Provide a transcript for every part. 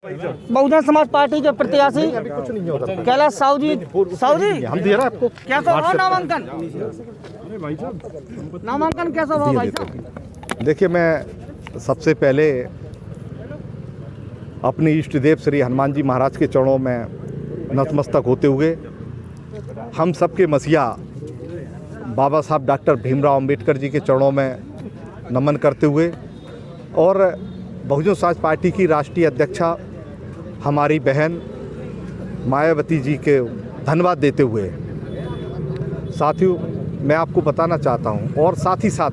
Bahujan Samaj party के प्रत्याशी कैलाश साहू जी हम दे रहे हैं आपको। कैसा हुआ नामांकन? नामांकन कैसा हुआ भाई साहब? देखिए, मैं सबसे पहले अपने इष्ट देव श्री हनुमान जी महाराज के चरणों में नतमस्तक होते हुए हम सबके मसीहा बाबा साहब डॉक्टर भीमराव अंबेडकर जी के चरणों में नमन करते हुए और बहुजन समाज पार्टी की राष्ट्रीय अध्यक्षा हमारी बहन मायावती जी के धन्यवाद देते हुए साथियों, मैं आपको बताना चाहता हूं और साथ ही साथ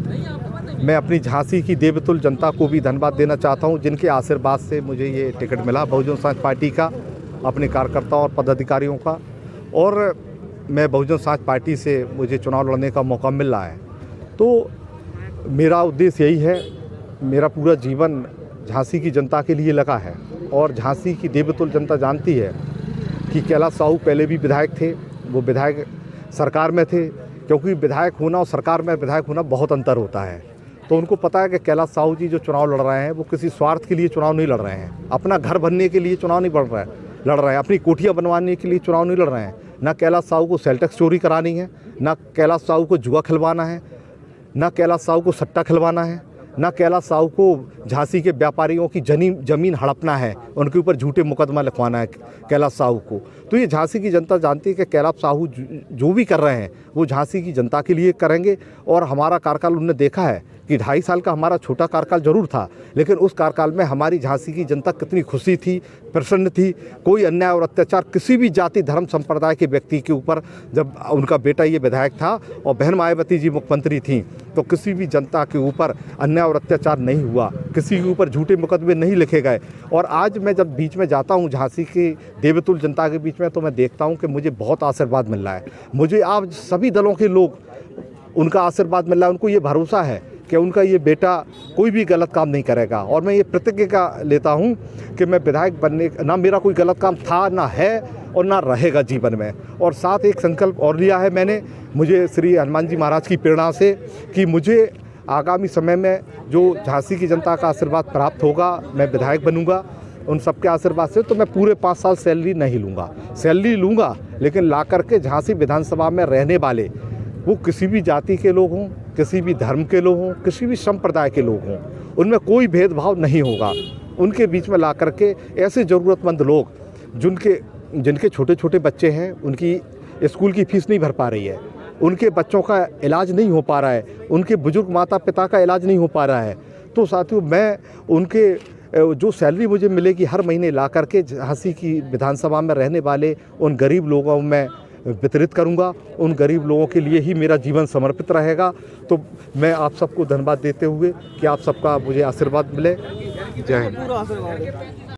मैं अपनी झांसी की देवतुल्य जनता को भी धन्यवाद देना चाहता हूं, जिनके आशीर्वाद से मुझे ये टिकट मिला बहुजन समाज पार्टी का, अपने कार्यकर्ताओं और पदाधिकारियों का। और मैं बहुजन समाज पार्टी से मुझे चुनाव लड़ने का मौका मिल रहा है, तो मेरा उद्देश्य यही है। मेरा पूरा जीवन झांसी की जनता के लिए लगा है और झांसी की देवतुल्य जनता जानती है कि कैलाश साहू पहले भी विधायक थे, वो विधायक सरकार में थे, क्योंकि विधायक होना और सरकार में विधायक होना बहुत अंतर होता है। तो उनको पता है कि कैलाश साहू जी जो चुनाव लड़ रहे हैं वो किसी स्वार्थ के लिए चुनाव नहीं लड़ रहे हैं, अपना घर बनने के लिए चुनाव नहीं लड़ रहे हैं, अपनी कोठियाँ बनवाने के लिए चुनाव नहीं लड़ रहे हैं। ना कैलाश साहू को सेल टैक्स चोरी करानी है, ना कैलाश साहू को जुआ खिलवाना है, ना कैलाश साहू को सट्टा खिलवाना है, ना कैलाश साहू को झांसी के व्यापारियों की ज़मीन हड़पना है, उनके ऊपर झूठे मुकदमा लिखवाना है कैलाश साहू को। तो ये झांसी की जनता जानती है कि कैलाश साहू जो भी कर रहे हैं वो झांसी की जनता के लिए करेंगे। और हमारा कार्यकाल उन्होंने देखा है कि 2.5 साल का हमारा छोटा कार्यकाल जरूर था, लेकिन उस कार्यकाल में हमारी झांसी की जनता कितनी खुशी थी, प्रसन्न थी। कोई अन्याय और अत्याचार किसी भी जाति धर्म संप्रदाय के व्यक्ति के ऊपर, जब उनका बेटा ये विधायक था और बहन मायावती जी मुख्यमंत्री थी, तो किसी भी जनता के ऊपर अन्याय और अत्याचार नहीं हुआ, किसी के ऊपर झूठे मुकदमे नहीं लिखे गए। और आज मैं जब बीच में जाता हूँ झांसी की देवतुल्य जनता के बीच में, तो मैं देखता हूँ कि मुझे बहुत आशीर्वाद मिल रहा है। मुझे आज सभी दलों के लोग, उनका आशीर्वाद मिल रहा है, उनको ये भरोसा है कि उनका ये बेटा कोई भी गलत काम नहीं करेगा। और मैं ये प्रतिज्ञा लेता हूँ कि मैं विधायक बनने, ना मेरा कोई गलत काम था, ना है और ना रहेगा जीवन में। और साथ एक संकल्प और लिया है मैंने, मुझे श्री हनुमान जी महाराज की प्रेरणा से, कि मुझे आगामी समय में जो झांसी की जनता का आशीर्वाद प्राप्त होगा, मैं विधायक बनूंगा उन सबके आशीर्वाद से, तो मैं पूरे 5 साल सैलरी नहीं लूँगा। सैलरी लूँगा लेकिन ला करके झांसी विधानसभा में रहने वाले, वो किसी भी जाति के लोग हों, किसी भी धर्म के लोग हों, किसी भी संप्रदाय के लोग हों, उनमें कोई भेदभाव नहीं होगा। उनके बीच में ला करके ऐसे ज़रूरतमंद लोग जिनके छोटे छोटे बच्चे हैं, उनकी स्कूल की फ़ीस नहीं भर पा रही है, उनके बच्चों का इलाज नहीं हो पा रहा है, उनके बुजुर्ग माता पिता का इलाज नहीं हो पा रहा है, तो साथियों मैं उनके जो सैलरी मुझे मिलेगी हर महीने ला करके झांसी की विधानसभा में रहने वाले उन गरीब लोगों में वितरित करूंगा। उन गरीब लोगों के लिए ही मेरा जीवन समर्पित रहेगा। तो मैं आप सबको धन्यवाद देते हुए कि आप सबका मुझे आशीर्वाद मिले। जय हिंद।